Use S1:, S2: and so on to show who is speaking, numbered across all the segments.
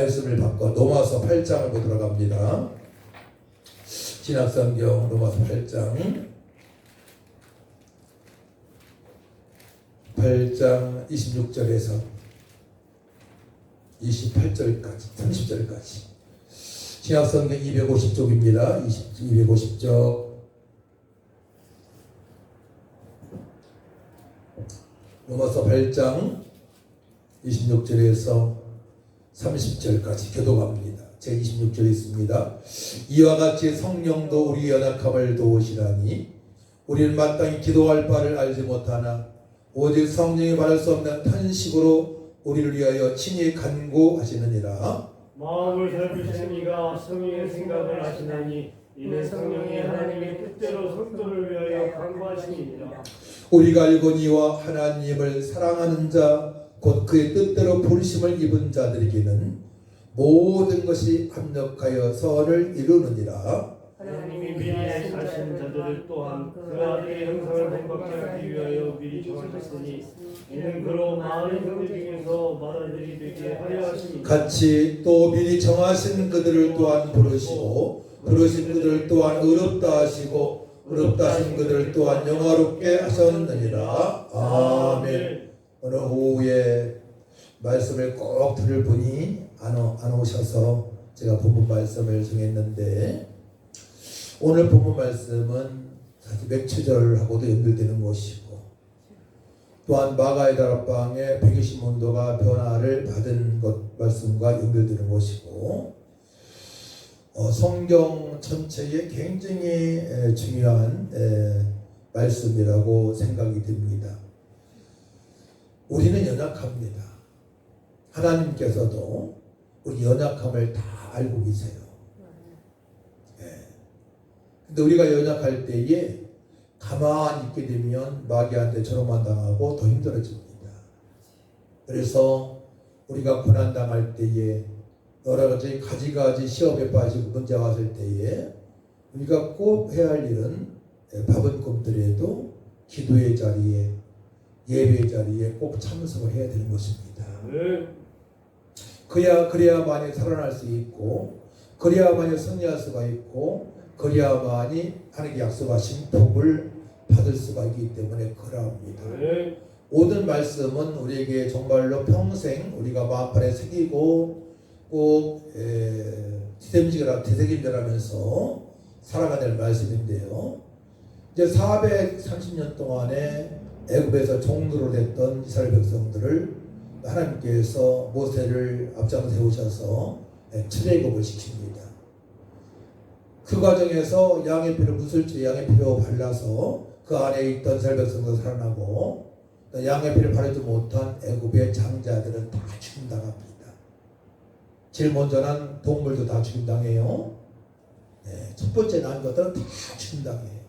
S1: 말씀을 바꿔 로마서 8장을 보도록 합니다. 신약성경 로마서 8장 26절에서 28절까지 30절까지 신약성경 250쪽입니다. 250쪽 로마서 8장 26절에서 30절까지 교독합니다. 제 26절에 있습니다. 이와 같이 성령도 우리 연약함을 도우시라니 우리는 마땅히 기도할 바를 알지 못하나 오직 성령이 말할 수 없는 탄식으로 우리를 위하여 친히 간구하시느니라.
S2: 마음을 살피시는 이가 성령의 생각을 아시나니 이는 성령이 하나님의 뜻대로 성도를 위하여 간구하시니라.
S1: 우리가 알거니와 하나님을 사랑하는 자 곧 그의 뜻대로 부르심을 입은 자들에게는 모든 것이 합력하여 선을 이루느니라.
S2: 하나님이 미리 아신 자들을 또한 그 아들의 형상을 본받게 하기 위하여 미리 정하셨으니 이는 그로 많은 형제 중에서 맏아들이 되게 하려 하시니
S1: 같이 또 미리 정하신 그들을 또한 부르시고 부르신 그들을 또한 의롭다 하시고 의롭다 하신 그들을 또한 영화롭게 하셨느니라. 아멘. 오늘 오후에 말씀을 꼭 들을 분이 안 오셔서 제가 본문 말씀을 정했는데 오늘 본문 말씀은 사실 맥추절하고도 연결되는 것이고 또한 마가의 다락방의 120문도가 변화를 받은 것 말씀과 연결되는 것이고 성경 전체에 굉장히 중요한 말씀이라고 생각이 듭니다. 우리는 연약합니다. 하나님께서도 우리 연약함을 다 알고 계세요. 근데 우리가 연약할 때에 가만히 있게 되면 마귀한테 저롱만 당하고 더 힘들어집니다. 그래서 우리가 고난당할 때에 여러 가지 시험에 빠지고 문제가 왔을 때에 우리가 꼭 해야 할 일은 밥은 굶더라도 기도의 자리에 예배의 자리에 꼭 참석을 해야 되는 것입니다. 그래야만이 살아날 수 있고 그래야만이 승리할 수가 있고 그래야만이 하나님께 약속하신 복을 받을 수가 있기 때문에 그러합니다. 모든 말씀은 우리에게 정말로 평생 우리가 마음판에 새기고 꼭 되새김질하면서 살아가야 될 말씀인데요. 이제 430년 동안에 애굽에서 종로로 됐던 이스라엘 백성들을 하나님께서 모세를 앞장 세우셔서 출애굽을 시킵니다. 그 과정에서 양의 피를 무술주 양의 피로 발라서 그 안에 있던 이스라엘 백성도 살아나고 양의 피를 바르지 못한 애굽의 장자들은 다 죽임당합니다. 제일 먼저는 동물도 다 죽임당해요. 첫 번째 난 것들은 다 죽임당해요.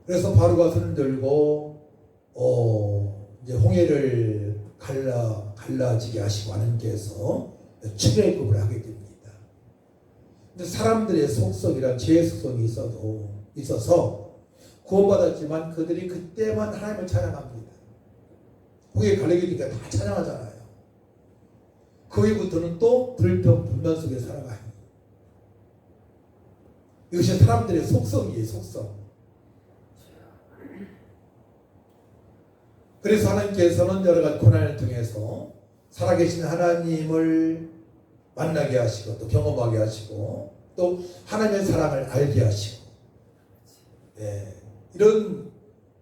S1: 그래서 바로가 손을 들고 이제 홍해를 갈라지게 하시고 하나님께서 출애굽을 하게 됩니다. 근데 사람들의 속성이란 죄의 속성이 있어서 구원받았지만 그들이 그때만 하나님을 찬양합니다. 홍해 갈라지니까 다 찬양하잖아요. 그 이후부터는 또 불면 속에 살아가요. 이것이 사람들의 속성이에요. 속성. 그래서 하나님께서는 여러 가지 고난을 통해서 살아계신 하나님을 만나게 하시고 또 경험하게 하시고 또 하나님의 사랑을 알게 하시고 이런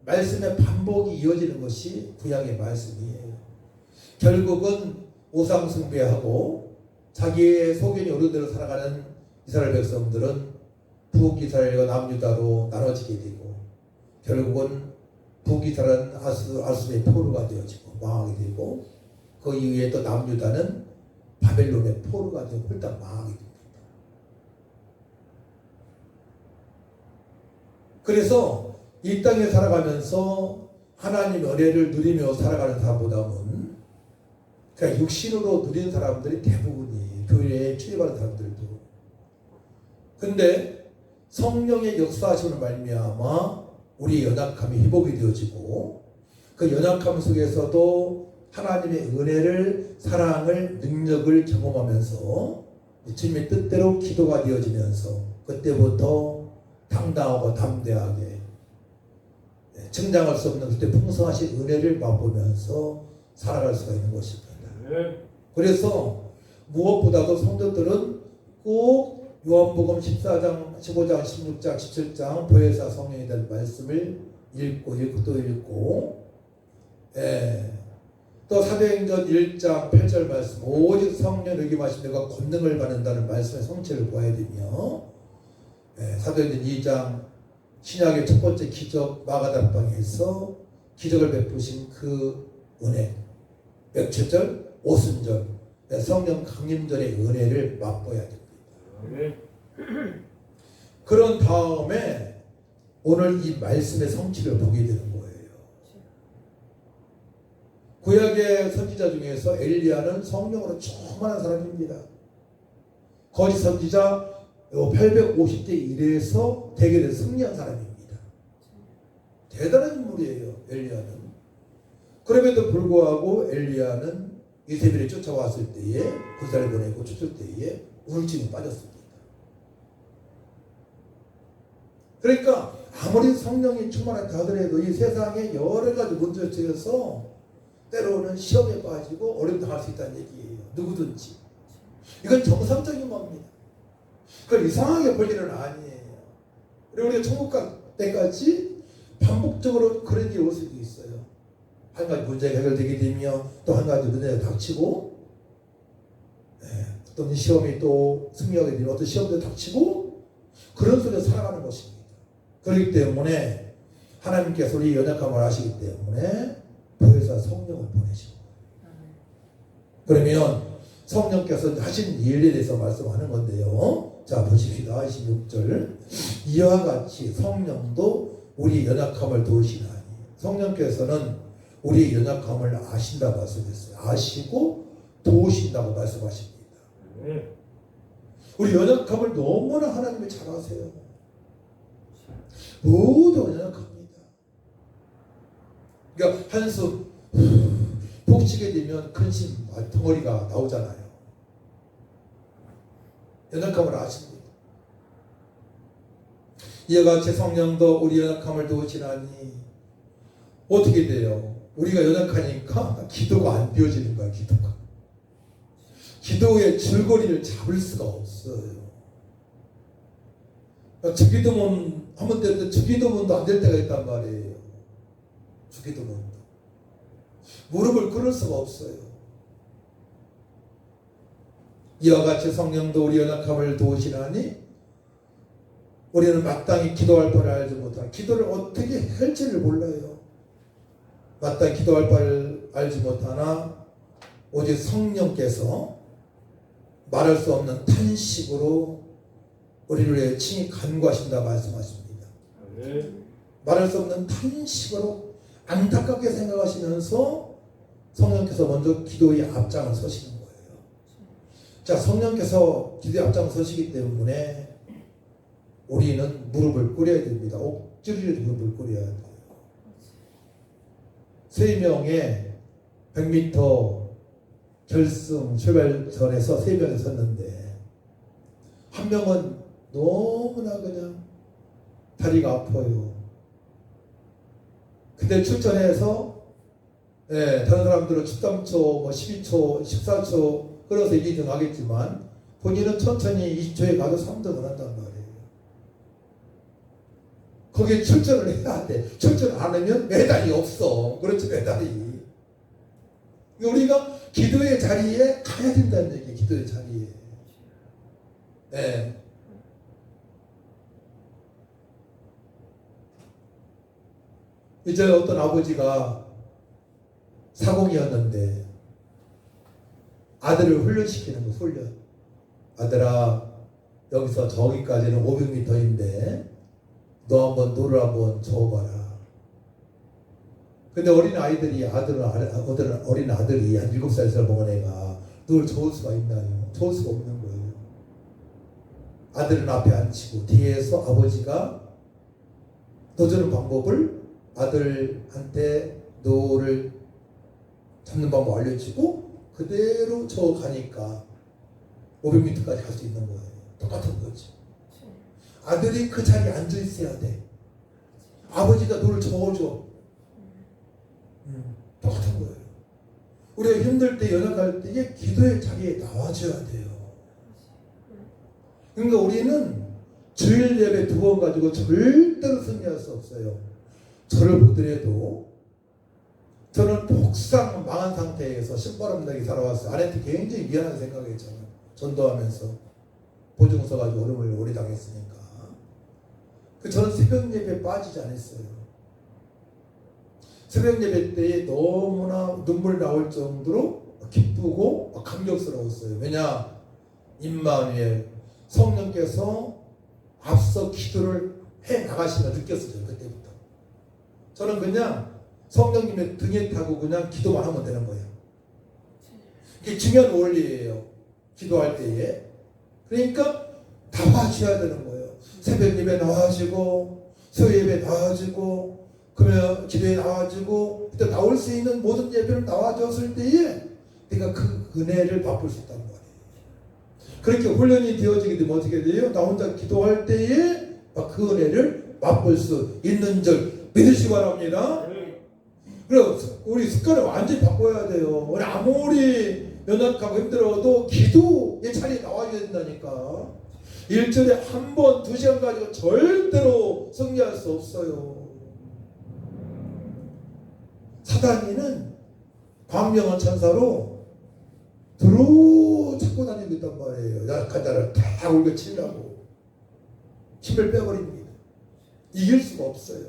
S1: 말씀의 반복이 이어지는 것이 구약의 말씀이에요. 결국은 우상 숭배하고 자기의 소견이 오른 대로 살아가는 이스라엘 백성들은 북이스라엘과 남유다로 나눠지게 되고 결국은 북이스라엘은 아수르의 포로가 되어지고 망하게 되고 그 이후에 또 남유다는 바벨론의 포로가 되고 홀딱 망하게 됩니다. 그래서 이 땅에 살아가면서 하나님의 은혜를 누리며 살아가는 사람보다는 그냥 육신으로 누리는 사람들이 대부분이에요. 교회에 출입하는 사람들도. 근데 성령의 역사하심을 말미암아 우리 연약함이 회복이 되어지고 그 연약함 속에서도 하나님의 은혜를, 사랑을, 능력을 경험하면서 주님의 뜻대로 기도가 되어지면서 그때부터 당당하고 담대하게 증량할 수 없는 그때 풍성하신 은혜를 맛보면서 살아갈 수가 있는 것입니다. 그래서 무엇보다도 성도들은 꼭 요한복음 14장, 15장, 16장, 17장 보혜사 성령에 대한 말씀을 읽고 또 읽고 또 사도행전 1장 8절 말씀 오직 성령 역임하신 내가 권능을 받는다는 말씀의 성취를 보아야 되며 사도행전 2장 신약의 첫 번째 기적 마가다락방에서 기적을 베푸신 그 은혜 맥주절, 오순절 성령 강림절의 은혜를 맛보아야 됩니다. 그런 다음에 오늘 이 말씀의 성취를 보게 되는 거예요. 구약의 선지자 중에서 엘리야는 성령으로 충만한 사람입니다. 거짓 선지자 850대 1에서 대결에 승리한 사람입니다. 대단한 인물이에요, 엘리야는. 그럼에도 불구하고 엘리야는 이세벨이 쫓아왔을 때에 군사를 보내고 쫓을 때에 우울증에 빠졌습니다. 그러니까 아무리 성령이 충만하다 하더라도 이 세상에 여러 가지 문제에 처해서 때로는 시험에 빠지고 어려움 당할 수 있다는 얘기예요. 누구든지. 이건 정상적인 겁니다. 그건 이상하게 볼 일은 아니에요. 그리고 우리가 천국 갈 때까지 반복적으로 그런 일이 올 수도 있어요. 한 가지 문제가 해결되게 되면 또 한 가지 문제가 닥치고 어떤 시험이 또 승리하게 되면 어떤 시험도 닥치고 그런 속에서 살아가는 것입니다. 그렇기 때문에 하나님께서 우리 연약함을 아시기 때문에 보혜사 성령을 보내시고 그러면 성령께서 하신 일에 대해서 말씀하는 건데요. 자 보십시다. 26절 이와 같이 성령도 우리 연약함을 도우시나니 성령께서는 우리 연약함을 아신다고 말씀했어요. 아시고 도우신다고 말씀하십니다. 우리 연약함을 너무나 하나님이 잘 아세요. 모두 연약합니다. 그러니까 한숨 푹 쉬게 되면 근심 덩어리가 나오잖아요. 연약함을 아십니다. 이와 같이 성령도 우리 연약함을 도우시나니 어떻게 돼요? 우리가 연약하니까 기도가 안 되어지는 거야. 기도의 줄거리를 잡을 수가 없어요. 주기도문 한번 될 때 주기도문도 안 될 때가 있단 말이에요. 주기도문도 무릎을 꿇을 수가 없어요. 이와 같이 성령도 우리 연약함을 도우시나니 우리는 마땅히 기도할 바를 알지 못하나 기도를 어떻게 할지를 몰라요. 마땅히 기도할 바를 알지 못하나 오직 성령께서 말할 수 없는 탄식으로 우리를 위해 친히 간구하신다 말씀하십니다. 말할 수 없는 탄식으로 안타깝게 생각하시면서 성령께서 먼저 기도의 앞장을 서시는 거예요. 자, 성령께서 기도의 앞장을 서시기 때문에 우리는 무릎을 꿇어야 됩니다. 억지로 무릎을 꿇어야 돼요. 3명의 100m 결승 출발선에서 3명이 섰는데 한 명은 너무나 그냥 다리가 아파요. 근데 출전해서 다른 사람들은 13초, 12초, 14초 끌어서 2등 하겠지만 본인은 천천히 20초에 가도 3등을 한단 말이에요. 거기에 출전을 해야 돼. 출전 안 하면 메달이 없어. 그렇지, 메달이. 우리가 기도의 자리에 가야 된다는 얘기예요. 기도의 자리에. 네. 이제 어떤 아버지가 사공이었는데 아들을 훈련시키는 거, 훈련. 아들아, 여기서 저기까지는 500m인데 너 한번 노를 한번 저어봐라. 근데 어린 아이들이 어린 아들이 한 7살 먹은 애가 노를 저을 수가 있나요? 저을 수가 없는 거예요. 아들은 앞에 앉히고 뒤에서 아버지가 넣어주는 방법을 아들한테 노를 잡는 방법 알려주고 그대로 저 가니까 500m까지 갈 수 있는 거예요. 똑같은 거지. 아들이 그 자리에 앉아 있어야 돼. 아버지가 너를 저어줘. 똑같은 거예요. 우리가 힘들 때, 연약할 때 기도의 자리에 나와줘야 돼요. 그러니까 우리는 주일 예배 2번 가지고 절대로 승리할 수 없어요. 저를 보더라도 저는 폭삭 망한 상태에서 신바람나게 살아왔어요. 아내한테 굉장히 미안하게 생각했잖아요. 전도하면서 보증 써가지고 어려움을 오래 당했으니까. 저는 새벽 예배에 빠지지 않았어요. 새벽 예배 때에 너무나 눈물이 나올 정도로 기쁘고 감격스러웠어요. 왜냐? 임마누엘 성령께서 앞서 기도를 해 나가시면 느꼈어요. 그때부터. 저는 그냥 성령님의 등에 타고 그냥 기도만 하면 되는 거예요. 이게 중요한 원리예요. 기도할 때에. 그러니까 나와줘야 되는 거예요. 새벽 예배 나와주고 수요 예배 나와주고 그러면 기도에 나와주고 그때 나올 수 있는 모든 예배를 나와줬을 때에 내가 그 은혜를 맛볼 수 있다는 거예요. 그렇게 훈련이 되어지게 되면 어떻게 돼요? 나 혼자 기도할 때에 그 은혜를 맛볼 수 있는 줄 믿으시기 바랍니다. 그래서 우리 습관을 완전히 바꿔야 돼요. 우리 아무리 연약하고 힘들어도 기도의 자리에 나와야 된다니까. 일주일에 한 번, 2시간 가지고 절대로 승리할 수 없어요. 사단이는 광명한 천사로 들어 찾고 다니고 있단 말이에요. 약한 자를 다 울겨치려고 힘을 빼버립니다. 이길 수가 없어요.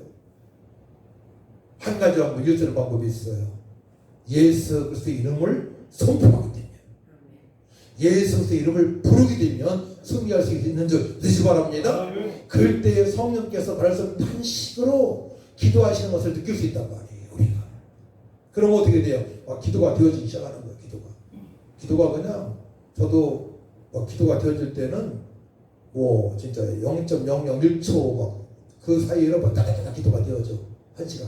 S1: 한 가지만 이길 수 있는 방법이 있어요. 예수 그리스도의 이름을 선포하게 되면, 예수 그리스도의 이름을 부르게 되면 승리할 수 있는 줄 믿으시기 바랍니다. 그럴 때 성령께서 말씀 탄식으로 기도하시는 것을 느낄 수 있단 말이에요. 우리가. 그러면 어떻게 돼요? 기도가 되어지기 시작하는 거예요. 기도가 그냥 저도 기도가 되어질 때는 진짜 0.001초 막 그 사이에는 따다다다 기도가 되어져. 1시간.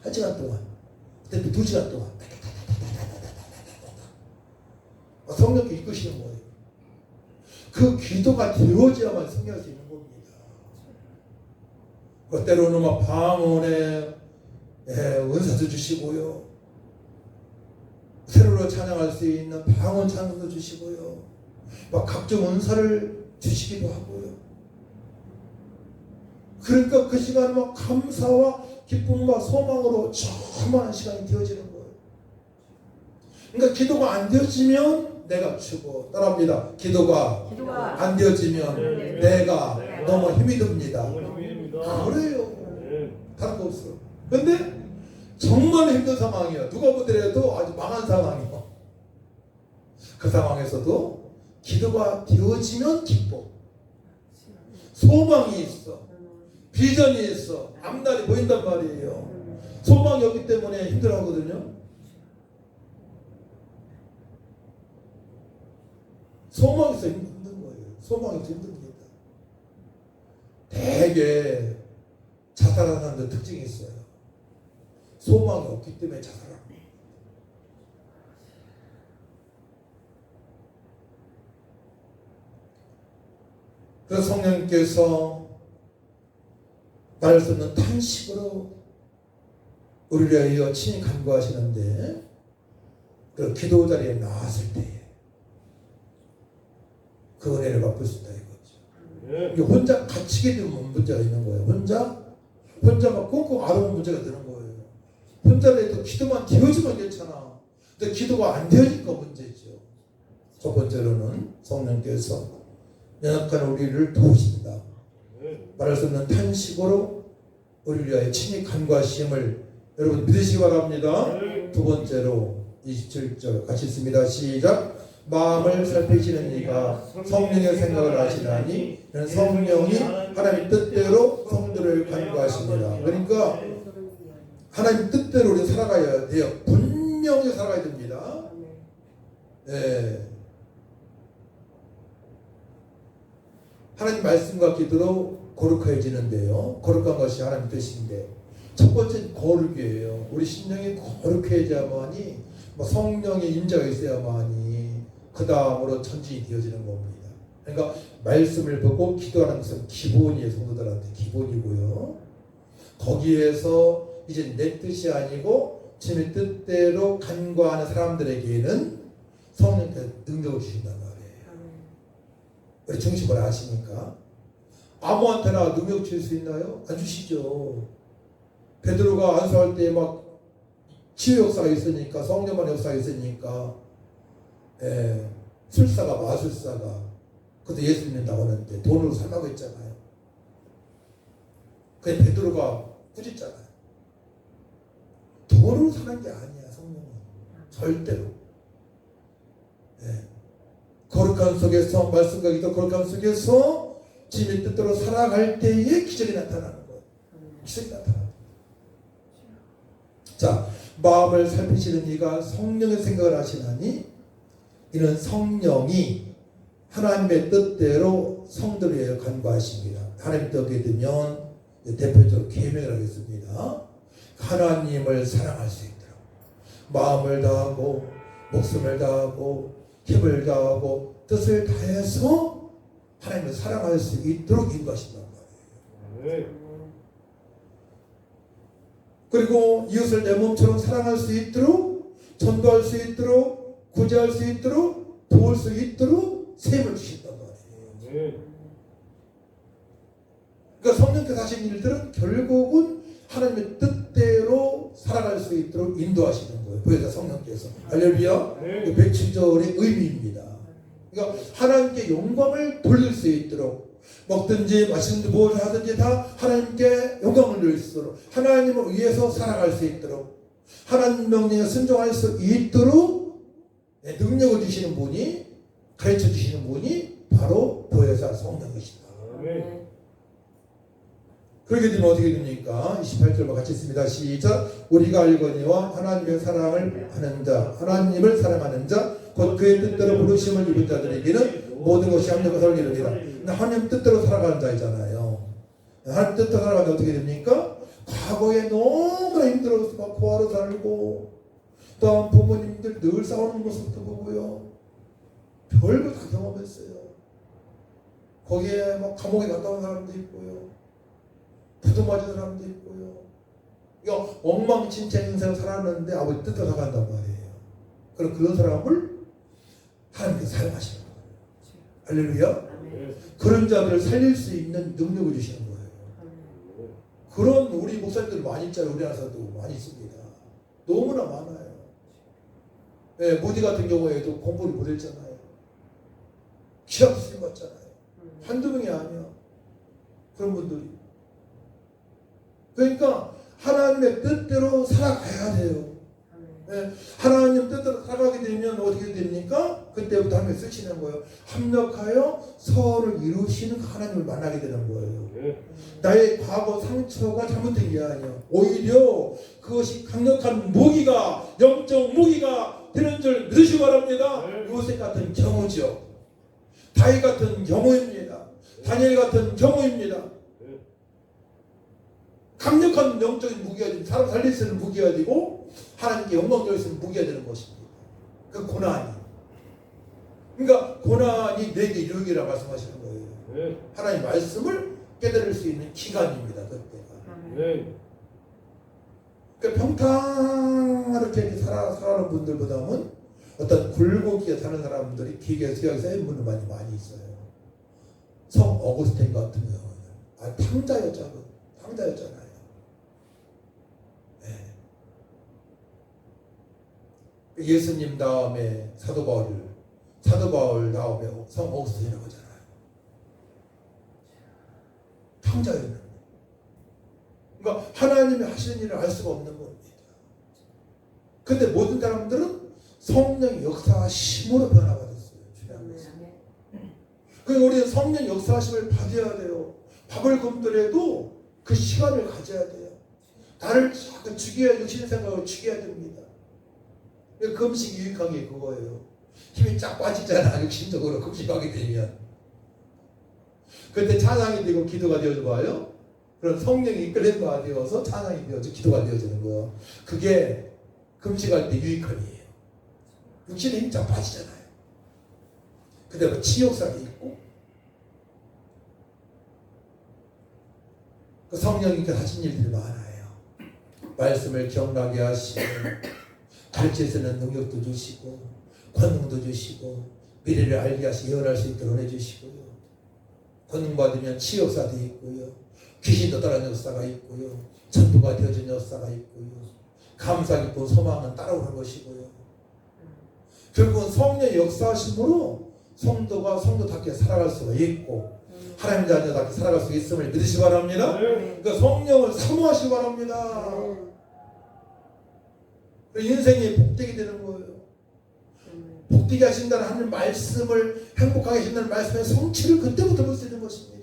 S1: 1시간 동안. 그때 2시간 동안. 성령께 이끄시는 거예요. 그 기도가 되어져야만 승리할 수 있는 겁니다. 때로는 방언에 은사도 주시고요. 새로로 찬양할 수 있는 방언 찬양도 주시고요. 각종 은사를 주시기도 하고요. 그러니까 그 시간은 감사와 기쁨과 소망으로 충만한 시간이 되어지는 거예요. 그러니까 기도가 안 되어지면 내가 죽어. 따라합니다. 기도가 안 되어지면 내가 너무 힘이 듭니다. 그래요. 다른 거 없어. 근데 정말 힘든 상황이야. 누가 보더라도 아주 망한 상황이야. 그 상황에서도 기도가 되어지면 기뻐. 소망이 있어. 비전이 있어. 앞날이 보인단 말이에요. 소망이 없기 때문에 힘들어하거든요. 소망이 있어 힘든 거예요. 소망이 있어 힘듭니다. 되게 자살하는 데 특징이 있어요. 소망이 없기 때문에 자살합니다. 그래서 성령님께서 말할 수 없는 탄식으로 우리를 위하여 친히 간구하시는데 그 기도 자리에 나왔을 때에 그 은혜를 맛볼 수 있다 이거죠. 혼자 갇히게 되면 문제가 있는 거예요. 혼자가 꽁꽁 앓으면 문제가 되는 거예요. 혼자라도 기도만 되어지면 괜찮아. 근데 기도가 안 되어지니까 문제죠. 첫 번째로는 성령께서 연약한 우리를 도우신다. 말할 수 없는 탄식으로 우리를 위하여 친히 간구하심을 여러분 믿으시기 바랍니다. 두 번째로 27절 같이 읽습니다. 시작. 마음을 살피시는 이가 성령의 생각을 아시나니 이는 성령이 하나님 뜻대로 성도를 간구하십니다. 그러니까 하나님 뜻대로 우리 살아가야 돼요. 분명히 살아가야 됩니다. 네. 하나님 말씀과 기도로 거룩해지는데요. 거룩한 것이 하나님 뜻인데 첫 번째 거룩이에요. 우리 심령이 거룩해져야만이 성령의 임재가 있어야만이 그 다음으로 전진이 되어지는 겁니다. 그러니까 말씀을 보고 기도하는 것은 기본이에요. 성도들한테 기본이고요. 거기에서 이제 내 뜻이 아니고 주님의 뜻대로 간구하는 사람들에게는 성령께서 능력을 주신단 말이에요. 우리 중심을 아시니까. 아무한테나 능력 주실 수 있나요? 안 주시죠. 베드로가 안수할 때 막 치유 역사가 있으니까, 성령만 역사가 있으니까, 술사가 마술사가 그것도 예수 믿는다고 하는데 돈으로 살라고 했잖아요. 그게 베드로가 꾸짖잖아요. 돈으로 사는 게 아니야, 성령은. 절대로. 거룩한 속에서, 말씀과 기도 거룩한 속에서 주님의 뜻대로 살아갈 때에 기적이 나타나는 거예요. 기적이 나타나는 거예요. 자, 마음을 살피시는 이가 성령의 생각을 하시나니 이는 성령이 하나님의 뜻대로 성도를 간구하십니다. 하나님 뜻에 되면 대표적으로 계명을 하겠습니다. 하나님을 사랑할 수 있도록 마음을 다하고 목숨을 다하고 힘을 다하고 뜻을 다해서 하나님을 사랑할 수 있도록 인도하신단 말이에요. 그리고 이웃을 내 몸처럼 사랑할 수 있도록, 전도할 수 있도록, 구제할 수 있도록, 도울 수 있도록 셈을 주신단 말이에요. 그러니까 성령께서 하신 일들은 결국은 하나님의 뜻대로 살아갈 수 있도록 인도하시는 거예요. 보혜사 성령께서. 할렐루야. 107절의 의미입니다. 그러니까 하나님께 영광을 돌릴 수 있도록 먹든지 마시든지 무엇을 하든지 다 하나님께 영광을 돌릴 수 있도록 하나님을 위해서 살아갈 수 있도록 하나님 명령에 순종할 수 있도록 능력을 주시는 분이 가르쳐 주시는 분이 바로 보혜사 성령이시다. 그렇게 되면 어떻게 됩니까? 28절과 같이 있습니다. 시작. 우리가 알거니와 하나님의 사랑을 하는 자, 하나님을 사랑하는 자, 곧 그의 뜻대로 부르심을 입은 자들에게는 모든 것이 합력해서 이릅니다. 하나님 뜻대로 살아가는 자이잖아요. 하나님 뜻대로 살아가면 어떻게 됩니까? 과거에 너무나 힘들어서 막 고아로 살고 또 부모님들 늘 싸우는 모습도 보고요. 별거 다 경험했어요. 거기에 막 감옥에 갔다 온 사람도 있고요. 부도 맞은 사람도 있고요. 이거 엉망진창 인생을 살았는데 아버지 뜻대로 살아간단 말이에요. 그럼 그런 사람을 하나님께서 사용하시는 거예요. 할렐루야. 그런 자들을 살릴 수 있는 능력을 주시는 거예요. 그런 우리 목사님들 많이 있잖아요. 우리나라에서도 많이 있습니다. 너무나 많아요. 모디 같은 경우에도 공부를 못했잖아요. 기합 수준 받잖아요. 한두 명이 아니야. 그런 분들이. 그러니까 하나님의 뜻대로 살아가야 돼요. 하나님 뜻대로 살아가게 되면 어떻게 됩니까? 그때부터 하나님 쓰시는 거예요. 합력하여 서로를 이루시는 하나님을 만나게 되는 거예요. 나의 과거 상처가 잘못된 게 아니야. 오히려 그것이 강력한 무기가, 영적 무기가 되는 줄 믿으시기 바랍니다. 요셉 같은 경우죠. 다윗 같은 경우입니다. 다니엘 같은 경우입니다. 강력한 영적인 무기가 되고 사람 살릴 수 있는 무기가 되고 하나님께 영광 돌릴 수 있는 무기가 되는 것입니다. 그 고난이. 그러니까 고난이 내게 유익이라 말씀하시는 거예요. 하나님 말씀을 깨달을 수 있는 기간입니다. 그때가. 그러니까 평탄하게 살아가는 분들보다는 어떤 굴곡기에 사는 사람들이 기계에 수약이 쌓인 분들 많이 있어요. 성 어거스틴 같은 경우는 탕자였잖아요. 예수님 다음에 사도 바울 다음에 성 어거스틴이라고 하잖아요. 탕자였는데. 그러니까 하나님이 하시는 일을 알 수가 없는 겁니다. 근데 모든 사람들은 성령의 역사심으로 변화받았어요. 그러니까 우리는 성령 역사심을 받아야 돼요. 밥을 굶더라도 그 시간을 가져야 돼요. 나를 자꾸 죽여야, 육신의 생각을 죽여야 됩니다. 금식이 유익한 게 그거예요. 힘이 쫙 빠지잖아, 육신적으로 금식하게 되면. 그때 찬양이 되고 기도가 되어서 봐요. 그런 성령이 이끌린 바가 되어서 찬양이 되어져 기도가 되어지는 거예요. 그게 금식할 때 유익한 일이에요. 육신의 힘장 빠지잖아요. 그대로 치욕상이 있고 그 성령님께서 하신 일들이 많아요. 말씀을 기억나게 하시고 가르치시는 능력도 주시고 권능도 주시고 미래를 알게 하시고 예언할 수 있도록 해주시고요. 권능 받으면 치욕사도 있고요. 귀신도 따라오는 역사가 있고요. 전도가 되어진 역사가 있고요. 감사 깊은 소망은 따라오는 것이고요. 결국은 성령의 역사하심으로 성도가 성도답게 살아갈 수가 있고 하나님 자녀답게 살아갈 수 있음을 믿으시기 바랍니다. 그러니까 성령을 사모하시기 바랍니다. 인생이 복되게 되는 거예요. 복되게 하신다는 하나님 말씀을 행복하게 하신다는 말씀의 성취를 그때부터 볼 수 있는 것입니다.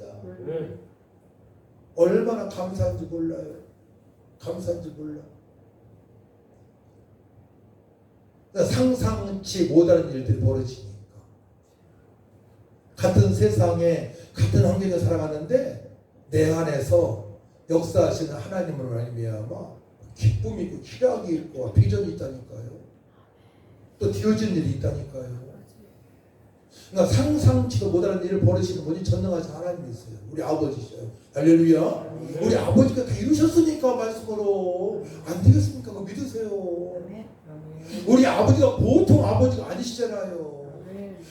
S1: 얼마나 감사한지 몰라요. 감사한지 몰라. 그러니까 상상치 못하는 일들이 벌어지니까 같은 세상에 같은 환경에 살아가는데 내 안에서 역사하시는 하나님으로 말미암아 기쁨이 있고 희락이 있고 비전이 있다니까요. 또 되어진 일이 있다니까요. 그러니까 상상치도 못하는 일을 벌이시는 분이 전능하신 하나님이 있어요. 우리 아버지셔요. 할렐루야. 우리 아버지가 다 이루셨으니까 말씀으로 안 되겠습니까? 그거 믿으세요. 우리 아버지가 보통 아버지가 아니시잖아요.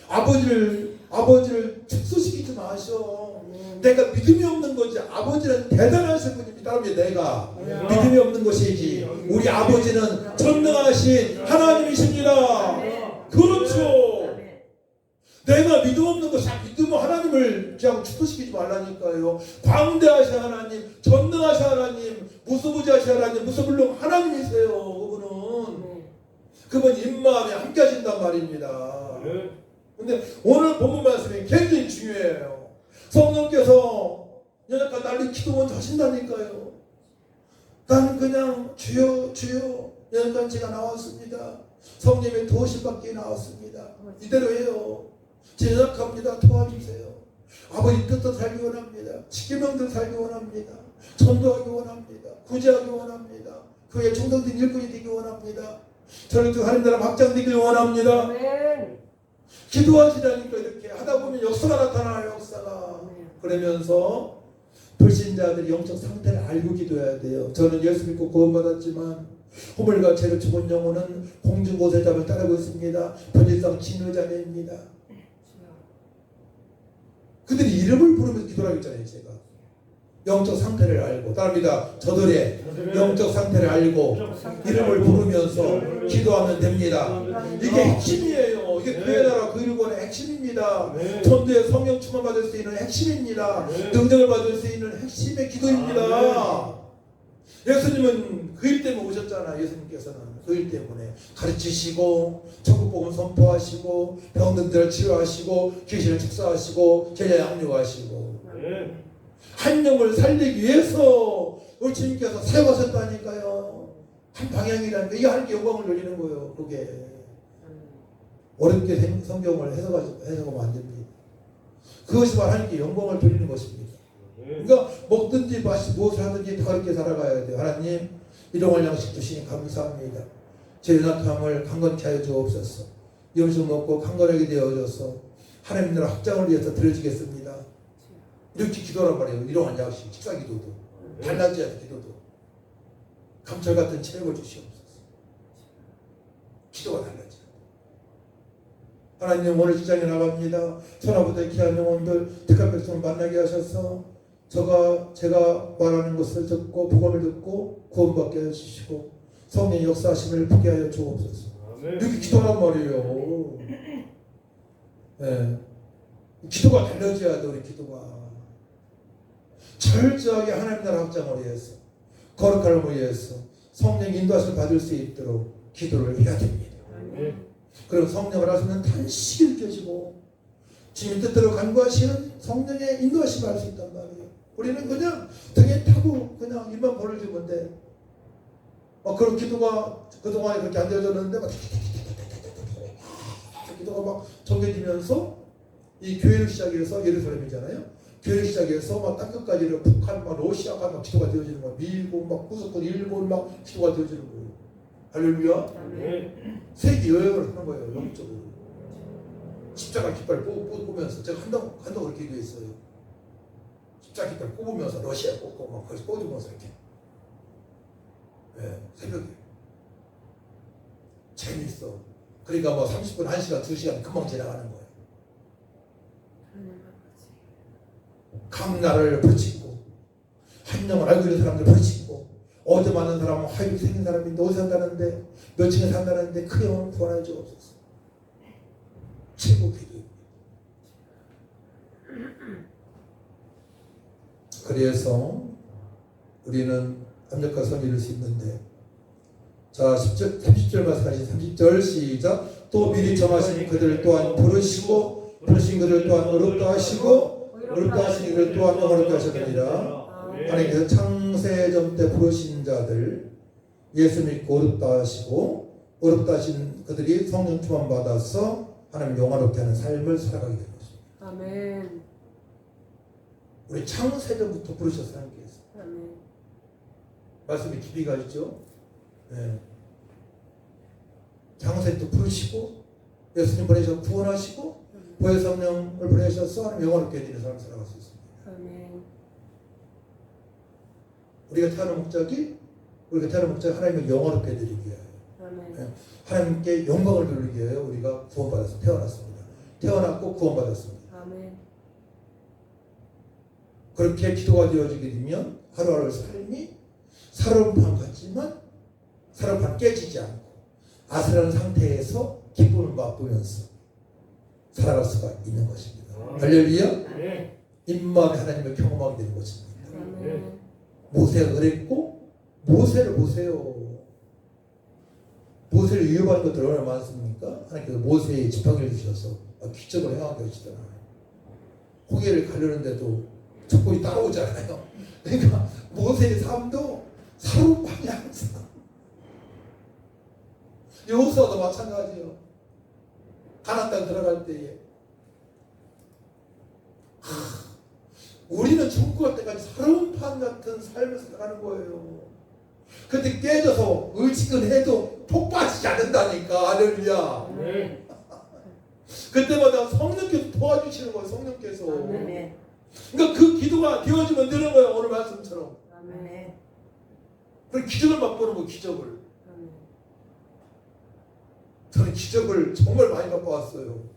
S1: 아버지를 축소시키지 마셔. 내가 믿음이 없는 거지. 아버지는 대단하신 분입니다. 내가 믿음이 없는 것이지. 우리 아버지는 전능하신 하나님이십니다. 그렇죠. 내가 믿음 없는 것이 믿음은 하나님을 그냥 축소시키지 말라니까요. 광대하신 하나님, 전능하신 하나님, 무소부지하신 하나님, 무소불능 하나님이세요. 그분 입마음에 함께 하신단 말입니다. 근데 오늘 본문 말씀이 굉장히 중요해요. 성령께서 연약한 날리 기도 먼저 하신다니까요. 나는 그냥 주여 주여 연약한 제가 나왔습니다. 성령의 도우심받기에 나왔습니다. 이대로 해요. 제 연약합니다. 도와주세요. 아버지 뜻대로 살기 원합니다. 십계명대로 살기 원합니다. 전도하기 원합니다. 구제하기 원합니다. 그의 충성된 일꾼이 되기 원합니다. 저는 그 하나님 나라 확장되길 원합니다. 기도하시라니까 이렇게 하다 보면 역사가 나타나요. 역사가. 그러면서 불신자들이 영적 상태를 알고 기도해야 돼요. 저는 예수 믿고 구원받았지만 호물과 죄를 죽은 영혼은 공중보세잡을 따르고 있습니다. 본질상 진의자매입니다. 그들이 이름을 부르면서 기도하고 있잖아요. 제가 영적 상태를 알고 따릅니다. 저들의 영적 상태를 알고 이름을 부르면서 기도하면 됩니다. 이게 핵심이에요. 이게 교회 나라 그 일권의 핵심입니다. 전도의 성령 충만 받을 수 있는 핵심입니다. 능력을 받을 수 있는 핵심의 기도입니다. 예수님은 그 일 때문에 오셨잖아요. 예수님께서는 그 일 때문에 가르치시고 천국복음 선포하시고 병든들을 치료하시고 귀신을 축사하시고 제자 양육하시고 한 영을 살리기 위해서 우리 주님께서 사용하셨다니까요. 한 방향이라니까 이게 하나님께 영광을 돌리는 거예요. 그게 어렵게 성경을 해석하면 안 됩니다. 그것이 바로 하나님께 영광을 돌리는 것입니다. 그러니까 먹든지 무엇을 하든지 다 그렇게 살아가야 돼요. 하나님 일용할 양식 주시니 감사합니다. 제 연약함을 강건케 하여 주옵소서. 이 음식 먹고 강건하게 되어져서 하나님 나라 확장을 위해서 드려지겠습니다. 이렇게 기도란 말이에요. 일용할 양식, 식사 기도도 달라져야 돼. 기도도 감철 같은 체력을 주시옵소서. 기도가 달라져야 돼. 하나님 오늘 직장에 나갑니다. 천하부터 귀한 영혼들 택한 백성을 만나게 하셔서 제가 말하는 것을 듣고 복음을 듣고 구원받게 해주시고 성령의 역사하심을 보게 하여 주옵소서. 이렇게 기도란 말이에요. 네. 기도가 달라져야 돼. 우리 기도가 철저하게 하나님 나라 확장을 위해서 거룩함을 위해서 성령 인도하심을 받을 수 있도록 기도를 해야 됩니다. 그럼 성령을 하시는 탄식이 느껴지고 주님 뜻대로 간구하시는 성령의 인도하심을 할 수 있단 말이에요. 우리는 그냥 등에 타고 그냥 입만 벌어지면 돼. 그런 기도가 그동안에 그렇게 안 되어졌는데 막 기도가 막 정해지면서 이 교회를 시작해서 예루살렘이잖아요. 교회 시작해서 막 땅끝까지는 북한, 막 러시아가 막 기도가 되어지는 거야. 미국, 막 구석권 일본 막 기도가 되어지는 거예요. 할렐루야.
S2: 네.
S1: 세계 여행을 하는 거예요. 영적으로. 십자가 깃발 뽑으면서 제가 한다고 그렇게 기도했어요. 십자가 깃발 뽑으면서 러시아 뽑고 막 거기서 꽂으면서 이렇게. 네, 새벽에. 재밌어. 그러니까 뭐 30분, 1시간, 2시간 금방 지나가는 거예요. 각 나라를 부르치고 한 명을 알고 있는 사람들 부르치고 어제 만난 사람은 하이브 생긴 사람인데 어디 산다는데 몇 층에 산다는데 그 영혼을 구원할 적 없었어. 최고 기도입니다. 그래서 우리는 합력과 선을 이룰 수 있는데 자 30절 말씀하신 30절 시작. 또 미리 정하신 그들 또한 부르시고 부르신 그들 또한 어렵다 하시고 어렵다 하신 그들 또한 영원롭게 하셨느니라. 하나님께서 창세전 때 부르신 자들 예수 믿고 어렵다 하시고 어렵다 하신 그들이 성령 충만 받아서 하나님 영원롭게 하는 삶을 살아가게 된 것입니다.
S3: 아멘.
S1: 우리 창세전부터 부르셨어요. 하나님께서.
S3: 아멘.
S1: 말씀이 깊이가 있죠. 네. 창세 때 부르시고 예수님 보내셔서 구원하시고 보혜 성령을 보내셔서 하나님 영원롭게 해드리는 삶을 살아갈 수 있습니다.
S3: 아멘.
S1: 우리가 태어난 목적이 하나님을 영원롭게 해드리기 위하여
S3: 아멘.
S1: 하나님께 영광을 돌리기 위하여 우리가 구원받아서 태어났습니다. 태어났고 구원받았습니다.
S3: 아멘.
S1: 그렇게 기도가 되어지게 되면 하루하루 삶이 사로운판 같지만 사로운판 깨지지 않고 아슬한 상태에서 기쁨을 맛보면서 살아갈 수가 있는 것입니다. 할렐루야.
S2: 네.
S1: 입마음에 하나님을 경험하게 되는 것입니다.
S3: 아멘.
S1: 모세가 그랬고 모세를 보세요. 모세를 위협하는 것들 얼마나 많습니까? 하나님께서 모세의 지팡이를 주셔서 기적을 행하게 하시잖아요. 홍해를 가려는데도 적군이 따라오잖아요. 그러니까 모세의 삶도 사로운판이 항상. 여호수아도 마찬가지예요. 가나안 땅 들어갈 때에 우리는 천국 갈 때까지 사로운판 같은 삶을 살아가는 거예요. 그때 깨져서 의지근해도 폭발하지 않는다니까. 할렐루야.
S2: 네.
S1: 그때마다 성령께서 도와주시는 거예요. 성령께서.
S3: 아멘.
S1: 그러니까 그 기도가 되어지면 되는 거예요. 오늘 말씀처럼.
S3: 아멘.
S1: 그리고 기적을 맛보는 거 기적을.
S3: 아멘.
S1: 저는 기적을 정말 많이 맛보았어요.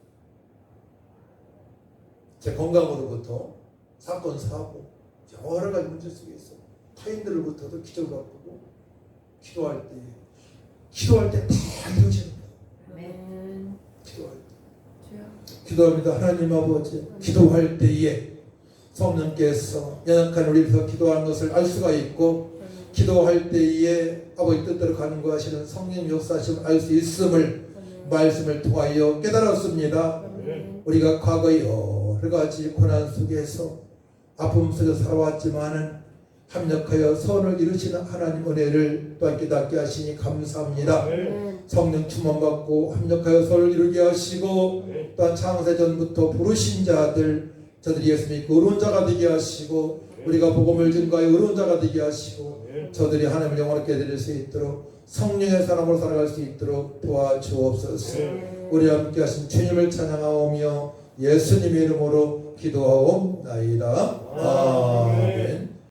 S1: 제 건강으로부터 사건, 사고 여러 가지 문제 속에서 타인들로부터도 기적을 맛보고 기도할 때 다 이루어지는 거예요.
S3: 아멘.
S1: 기도할 때.
S3: 주여.
S1: 기도합니다. 하나님 아버지, 기도할 때에 성령께서 연약한 우리에서 기도하는 것을 알 수가 있고 기도할 때에 아버지 뜻대로 가는 거 하시는 성령 역사심을 알 수 있음을 말씀을 통하여 깨달았습니다.
S3: 아멘.
S1: 우리가 과거에 여러 가지 고난 속에서 아픔 속에서 살아왔지만은 합력하여 선을 이루시는 하나님 은혜를 또한 깨닫게 하시니 감사합니다.
S3: 아멘.
S1: 성령 충만받고 합력하여 선을 이루게 하시고 또한 창세전부터 부르신 자들 저들이 예수 믿고 의로운 자가 되게 하시고 우리가 복음을 증거하여 의로운 자가 되게 하시고 저들이 하나님을 영원하게 드릴 수 있도록 성령의 사람으로 살아갈 수 있도록 도와주옵소서. 우리 함께 하신 주님을 찬양하오며 예수님의 이름으로 기도하옵나이다. 아멘.